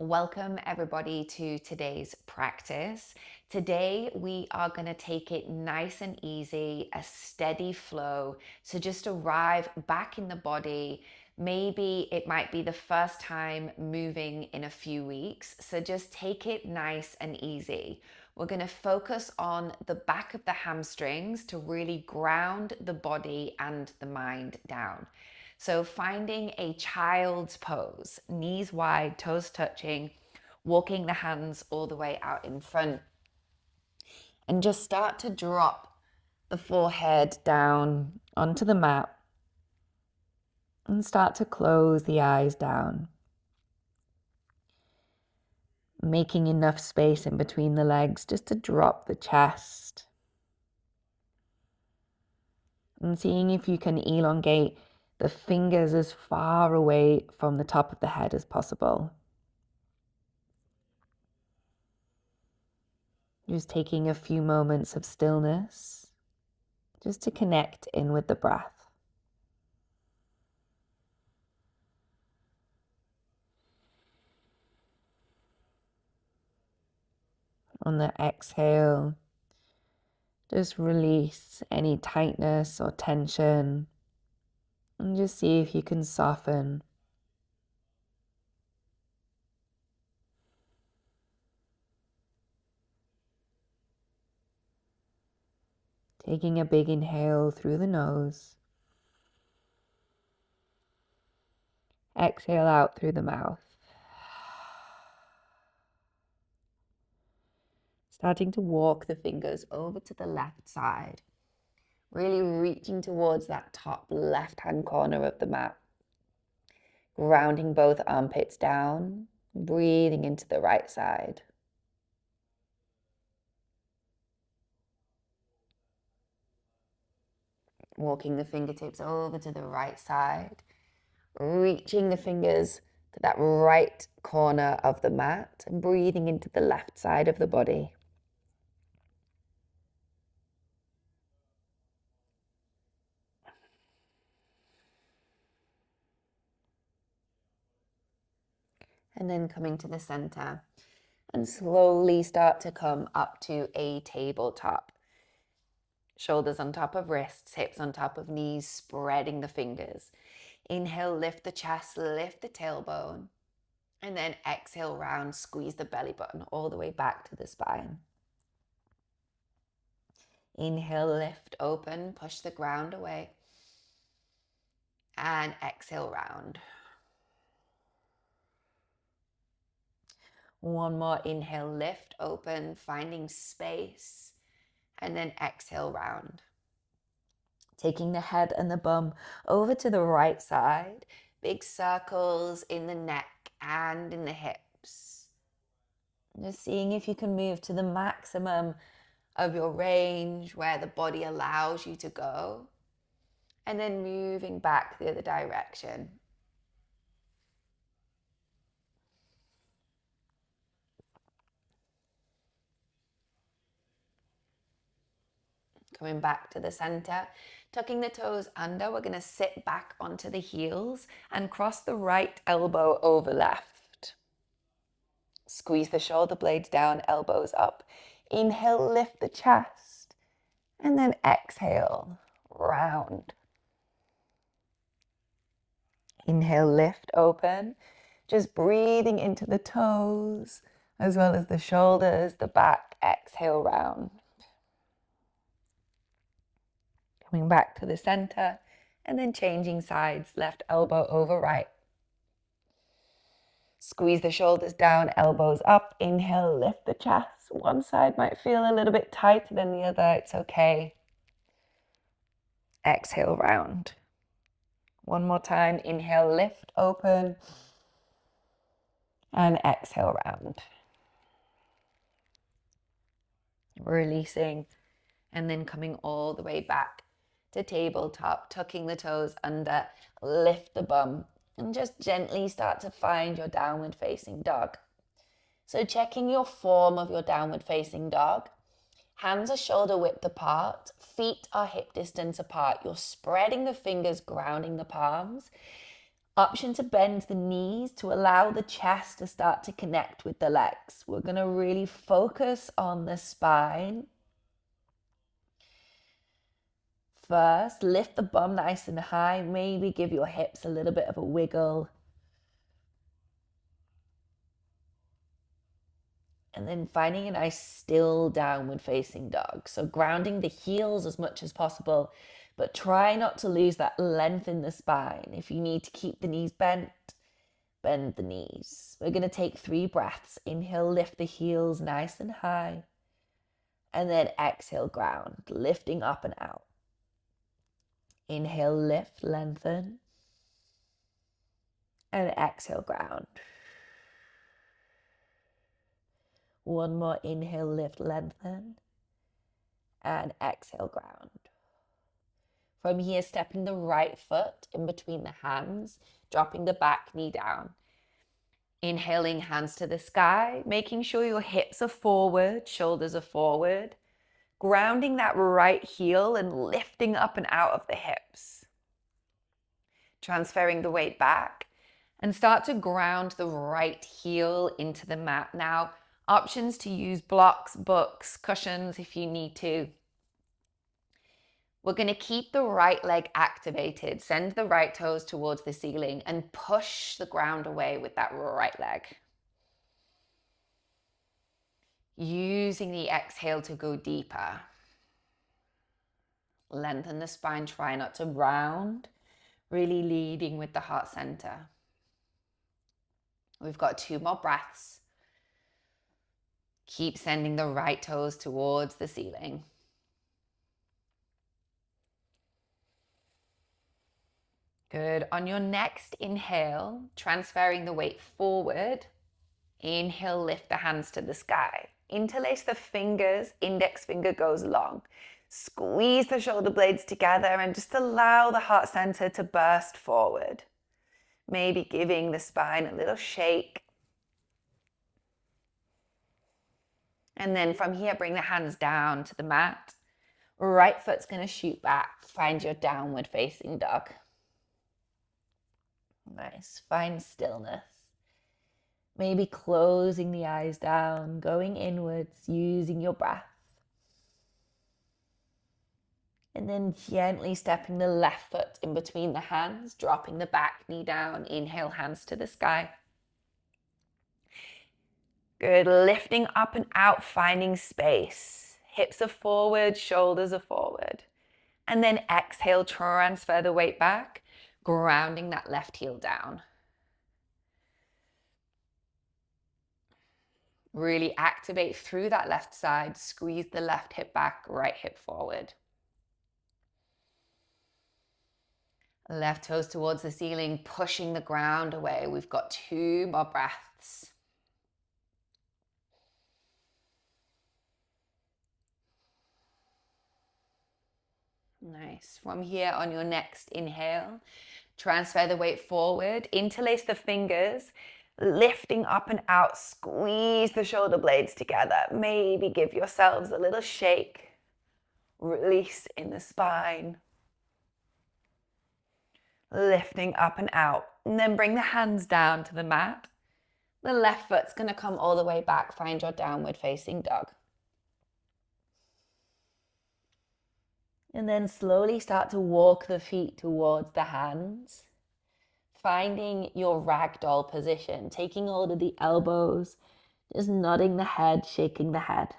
Welcome everybody to today's practice. Today we are going to take it nice and easy, a steady flow. So just arrive back in the body. Maybe it might be the first time moving in a few weeks. So just take it nice and easy. We're going to focus on the back of the hamstrings to really ground the body and the mind down. So finding a child's pose, knees wide, toes touching, walking the hands all the way out in front. And just start to drop the forehead down onto the mat and start to close the eyes down. Making enough space in between the legs just to drop the chest. And seeing if you can elongate the fingers as far away from the top of the head as possible. Just taking a few moments of stillness, just to connect in with the breath. On the exhale, just release any tightness or tension and just see if you can soften. Taking a big inhale through the nose. Exhale out through the mouth. Starting to walk the fingers over to the left side. Really reaching towards that top left-hand corner of the mat. Grounding both armpits down. Breathing into the right side. Walking the fingertips over to the right side, reaching the fingers to that right corner of the mat and breathing into the left side of the body. And then coming to the center and slowly start to come up to a tabletop. Shoulders on top of wrists, hips on top of knees, spreading the fingers. Inhale, lift the chest, lift the tailbone. And then exhale, round, squeeze the belly button all the way back to the spine. Inhale, lift, open, push the ground away. And exhale, round. One more, inhale, lift, open, finding space. And then exhale, round. Taking the head and the bum over to the right side. Big circles in the neck and in the hips. Just seeing if you can move to the maximum of your range where the body allows you to go. And then moving back the other direction. Coming back to the center, tucking the toes under, we're going to sit back onto the heels and cross the right elbow over left. Squeeze the shoulder blades down, elbows up. Inhale, lift the chest. And then exhale, round. Inhale, lift, open. Just breathing into the toes, as well as the shoulders, the back. Exhale, round. Coming back to the center, and then changing sides, left elbow over right. Squeeze the shoulders down, elbows up. Inhale, lift the chest. One side might feel a little bit tighter than the other. It's okay. Exhale, round. One more time. Inhale, lift, open. And exhale, round. Releasing, and then coming all the way back to tabletop, tucking the toes under, lift the bum, and just gently start to find your downward facing dog. So checking your form of your downward facing dog. Hands are shoulder width apart, feet are hip distance apart. You're spreading the fingers, grounding the palms. Option to bend the knees to allow the chest to start to connect with the legs. We're going to really focus on the spine. First, lift the bum nice and high. Maybe give your hips a little bit of a wiggle. And then finding a nice still downward facing dog. So grounding the heels as much as possible, but try not to lose that length in the spine. If you need to keep the knees bent, bend the knees. We're going to take 3 breaths. Inhale, lift the heels nice and high. And then exhale, ground, lifting up and out. Inhale, lift, lengthen. And exhale, ground. One more inhale, lift, lengthen. And exhale, ground. From here, stepping the right foot in between the hands, dropping the back knee down. Inhaling, hands to the sky, making sure your hips are forward, shoulders are forward. Grounding that right heel and lifting up and out of the hips. Transferring the weight back and start to ground the right heel into the mat. Now, options to use blocks, books, cushions if you need to. We're going to keep the right leg activated. Send the right toes towards the ceiling and push the ground away with that right leg. Using the exhale to go deeper. Lengthen the spine, try not to round. Really leading with the heart center. We've got 2 more breaths. Keep sending the right toes towards the ceiling. Good. On your next inhale, transferring the weight forward. Inhale, lift the hands to the sky. Interlace the fingers, index finger goes long. Squeeze the shoulder blades together and just allow the heart center to burst forward. Maybe giving the spine a little shake. And then from here, bring the hands down to the mat. Right foot's going to shoot back. Find your downward facing dog. Nice. Find stillness. Maybe closing the eyes down, going inwards, using your breath. And then gently stepping the left foot in between the hands, dropping the back knee down. Inhale, hands to the sky. Good. Lifting up and out, finding space. Hips are forward, shoulders are forward. And then exhale, transfer the weight back, grounding that left heel down. Really activate through that left side, squeeze the left hip back, right hip forward. Left toes towards the ceiling, pushing the ground away. We've got 2 more breaths. Nice. From here, on your next inhale, transfer the weight forward, interlace the fingers, lifting up and out, squeeze the shoulder blades together. Maybe give yourselves a little shake, release in the spine. Lifting up and out, and then bring the hands down to the mat. The left foot's going to come all the way back. Find your downward facing dog. And then slowly start to walk the feet towards the hands. Finding your ragdoll position, taking hold of the elbows, just nodding the head, shaking the head.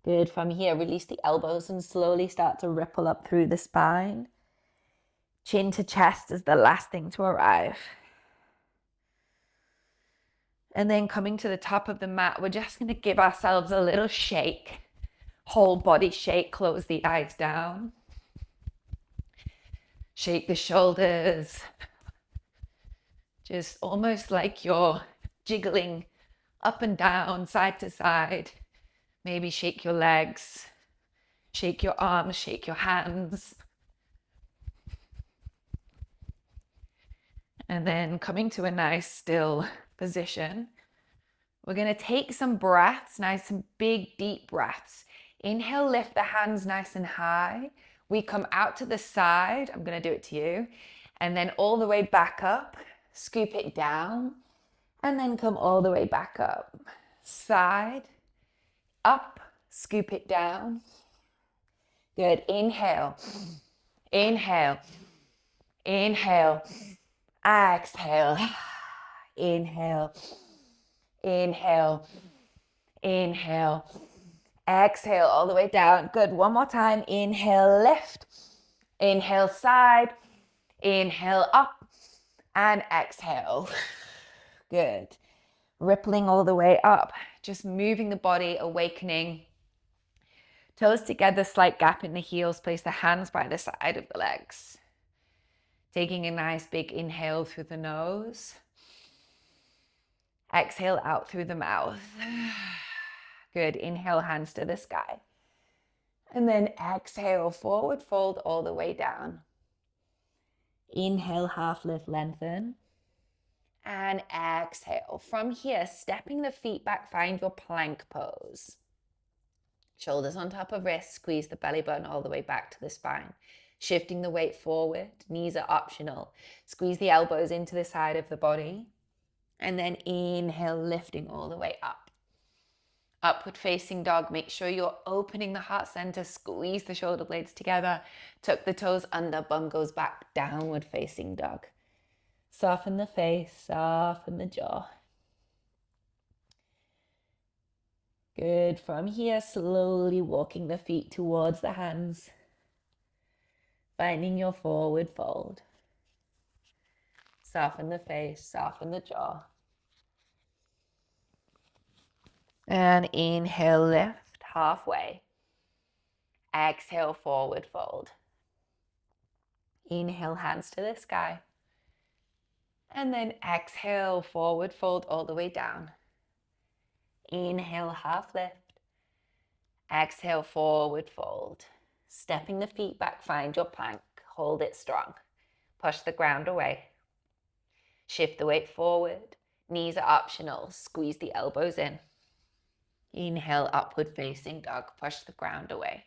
Good. From here, release the elbows and slowly start to ripple up through the spine. Chin to chest is the last thing to arrive. And then coming to the top of the mat, we're just going to give ourselves a little shake. Whole body shake, close the eyes down. Shake the shoulders. Just almost like you're jiggling up and down, side to side. Maybe shake your legs, shake your arms, shake your hands. And then coming to a nice still position, we're going to take some breaths, nice and big, deep breaths. Inhale, lift the hands nice and high. We come out to the side. I'm going to do it to you. And then all the way back up. Scoop it down. And then come all the way back up. Side, up, scoop it down. Good. Inhale. Inhale. Inhale. Exhale. Inhale. Inhale. Inhale. Exhale all the way down. Good. One more time. Inhale, lift. Inhale, side. Inhale, up. And exhale. Good. Rippling all the way up. Just moving the body, awakening. Toes together, slight gap in the heels. Place the hands by the side of the legs. Taking a nice big inhale through the nose. Exhale out through the mouth. Good. Inhale, hands to the sky. And then exhale, forward fold all the way down. Inhale, half lift, lengthen. And exhale. From here, stepping the feet back, find your plank pose. Shoulders on top of wrists, squeeze the belly button all the way back to the spine. Shifting the weight forward, knees are optional. Squeeze the elbows into the side of the body. And then inhale, lifting all the way up. Upward facing dog, make sure you're opening the heart center, squeeze the shoulder blades together, tuck the toes under, bum goes back, downward facing dog. Soften the face, soften the jaw. Good. From here, slowly walking the feet towards the hands, finding your forward fold. Soften the face, soften the jaw. And inhale, lift halfway. Exhale, forward fold. Inhale, hands to the sky. And then exhale, forward fold all the way down. Inhale, half lift. Exhale, forward fold. Stepping the feet back, find your plank. Hold it strong. Push the ground away. Shift the weight forward. Knees are optional. Squeeze the elbows in. Inhale, upward facing dog. Push the ground away.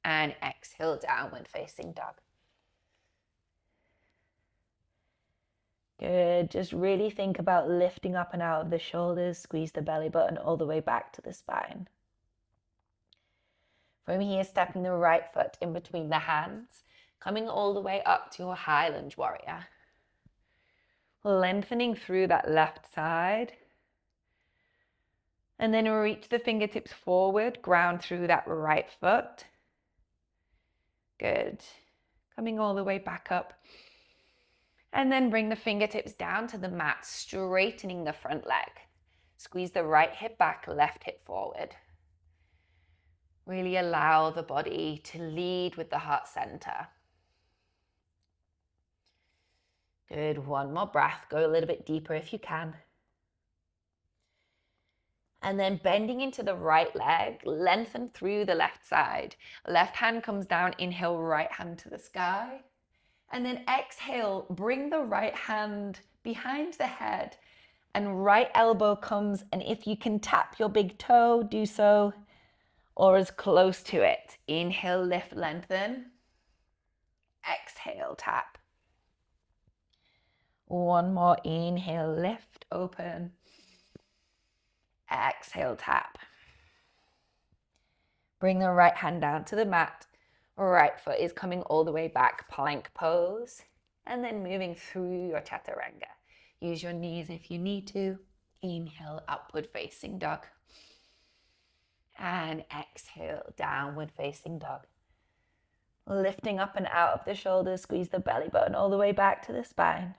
And exhale, downward facing dog. Good. Just really think about lifting up and out of the shoulders. Squeeze the belly button all the way back to the spine. From here, stepping the right foot in between the hands, coming all the way up to a high lunge warrior. Lengthening through that left side. And then reach the fingertips forward, ground through that right foot. Good. Coming all the way back up. And then bring the fingertips down to the mat, straightening the front leg. Squeeze the right hip back, left hip forward. Really allow the body to lead with the heart center. Good. One more breath. Go a little bit deeper if you can. And then bending into the right leg, lengthen through the left side. Left hand comes down, inhale, right hand to the sky. And then exhale, bring the right hand behind the head and right elbow comes, and if you can tap your big toe, do so, or as close to it. Inhale, lift, lengthen. Exhale, tap. One more, inhale, lift, open. Exhale, tap. Bring the right hand down to the mat. Right foot is coming all the way back, plank pose. And then moving through your chaturanga. Use your knees if you need to. Inhale, upward facing dog. And exhale, downward facing dog. Lifting up and out of the shoulders, squeeze the belly button all the way back to the spine.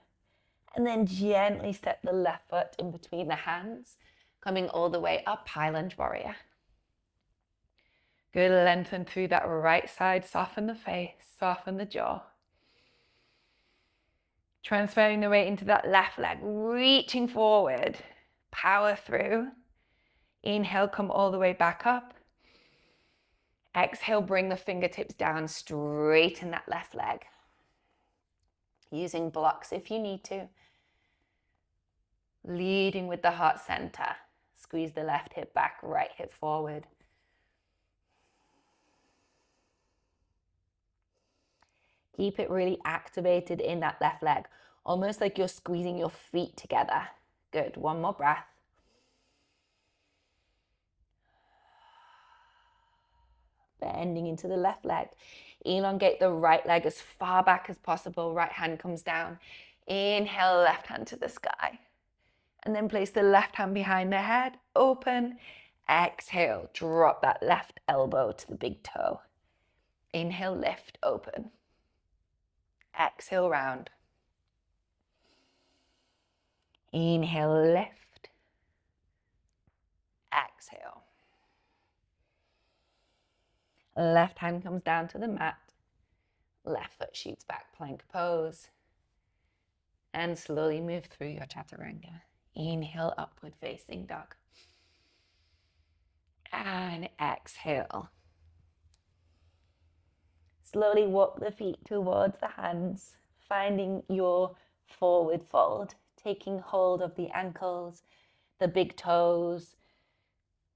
And then gently step the left foot in between the hands. Coming all the way up, high lunge warrior. Good, lengthen through that right side, soften the face, soften the jaw. Transferring the weight into that left leg, reaching forward, power through. Inhale, come all the way back up. Exhale, bring the fingertips down, straighten that left leg. Using blocks if you need to. Leading with the heart center. Squeeze the left hip back, right hip forward. Keep it really activated in that left leg, almost like you're squeezing your feet together. Good, one more breath. Bending into the left leg. Elongate the right leg as far back as possible. Right hand comes down. Inhale, left hand to the sky. And then place the left hand behind the head. Open. Exhale, drop that left elbow to the big toe. Inhale, lift, open. Exhale, round. Inhale, lift. Exhale. Left hand comes down to the mat. Left foot shoots back, plank pose. And slowly move through your chaturanga. Inhale, upward facing dog. And exhale. Slowly walk the feet towards the hands, finding your forward fold, taking hold of the ankles, the big toes,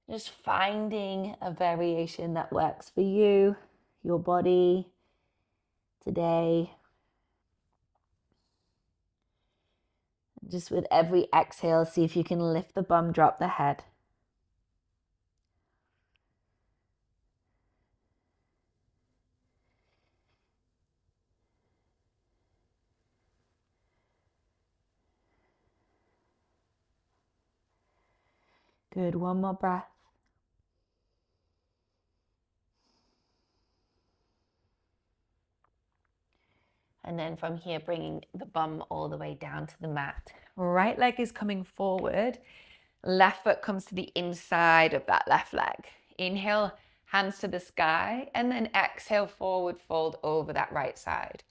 just finding a variation that works for you, your body today. Just with every exhale, see if you can lift the bum, drop the head. Good, one more breath. And then from here, bringing the bum all the way down to the mat. Right leg is coming forward. Left foot comes to the inside of that left leg. Inhale, hands to the sky, and then exhale, forward fold over that right side.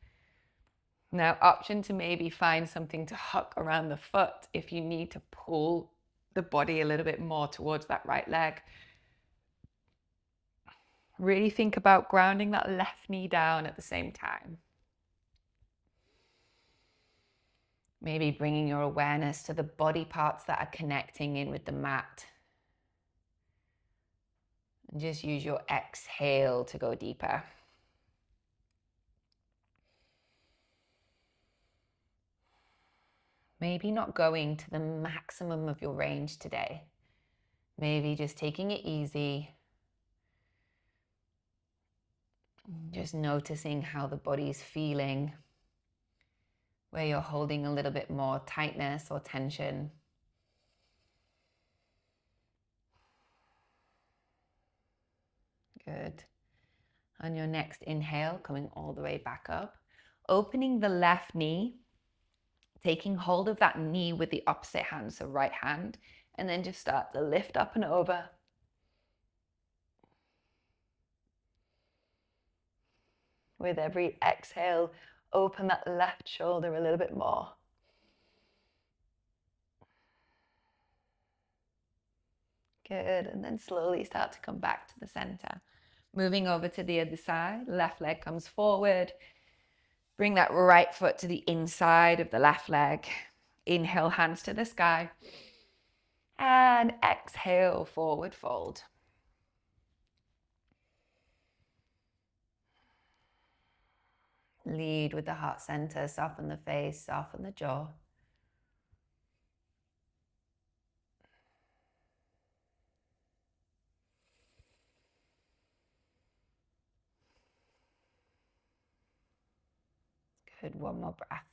Now, option to maybe find something to hook around the foot if you need to pull the body a little bit more towards that right leg. Really think about grounding that left knee down at the same time. Maybe bringing your awareness to the body parts that are connecting in with the mat. And just use your exhale to go deeper. Maybe not going to the maximum of your range today. Maybe just taking it easy. Just noticing how the body's feeling, where you're holding a little bit more tightness or tension. Good. On your next inhale, coming all the way back up, opening the left knee, taking hold of that knee with the opposite hand, so right hand, and then just start to lift up and over. With every exhale, open that left shoulder a little bit more. Good, and then slowly start to come back to the center. Moving over to the other side, left leg comes forward. Bring that right foot to the inside of the left leg. Inhale, hands to the sky. And exhale, forward fold. Lead with the heart center, soften the face, soften the jaw. Good, one more breath.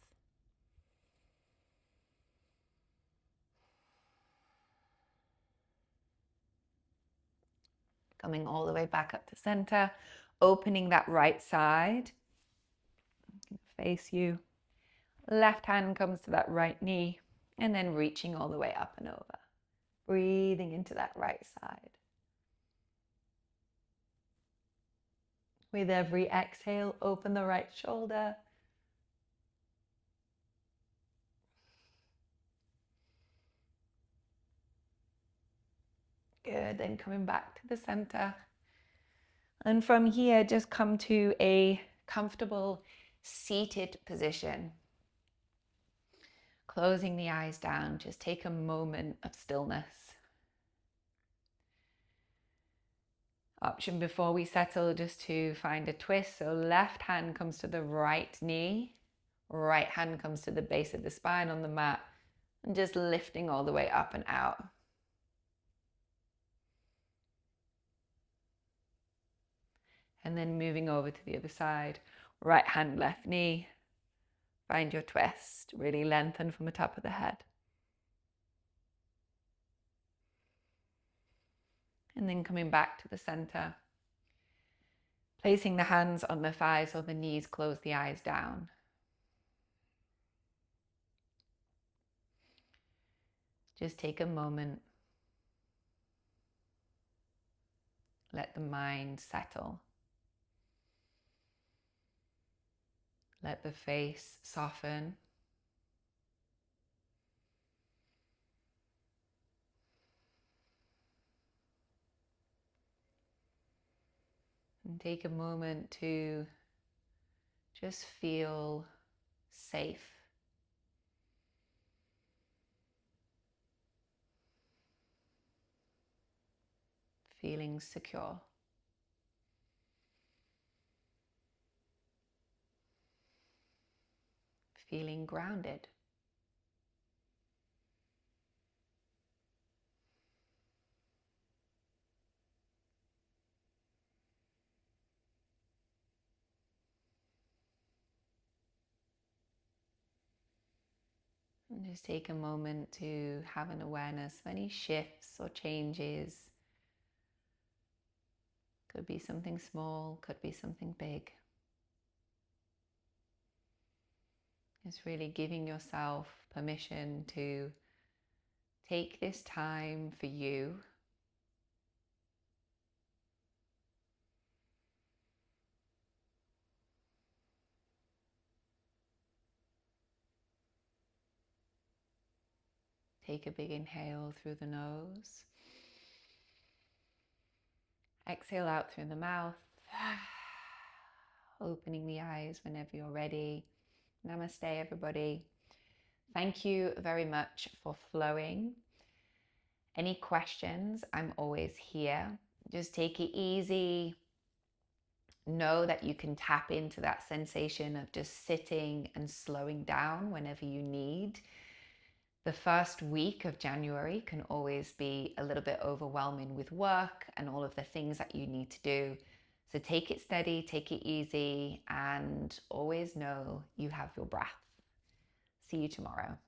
Coming all the way back up to center, opening that right side. Face you. Left hand comes to that right knee, and then reaching all the way up and over. Breathing into that right side. With every exhale, open the right shoulder. Good, then coming back to the center. And from here, just come to a comfortable seated position. Closing the eyes down, just take a moment of stillness. Option before we settle, just to find a twist. So left hand comes to the right knee, right hand comes to the base of the spine on the mat, and just lifting all the way up and out. And then moving over to the other side, right hand, left knee. Find your twist, really lengthen from the top of the head. And then coming back to the center, placing the hands on the thighs or the knees, close the eyes down. Just take a moment. Let the mind settle. Let the face soften. And take a moment to just feel safe. Feeling secure. Feeling grounded. And just take a moment to have an awareness of any shifts or changes. Could be something small, could be something big. It's really giving yourself permission to take this time for you. Take a big inhale through the nose. Exhale out through the mouth. Opening the eyes whenever you're ready. Namaste, everybody. Thank you very much for flowing. Any questions? I'm always here. Just take it easy. Know that you can tap into that sensation of just sitting and slowing down whenever you need. The first week of January can always be a little bit overwhelming with work and all of the things that you need to do. So take it steady, take it easy, and always know you have your breath. See you tomorrow.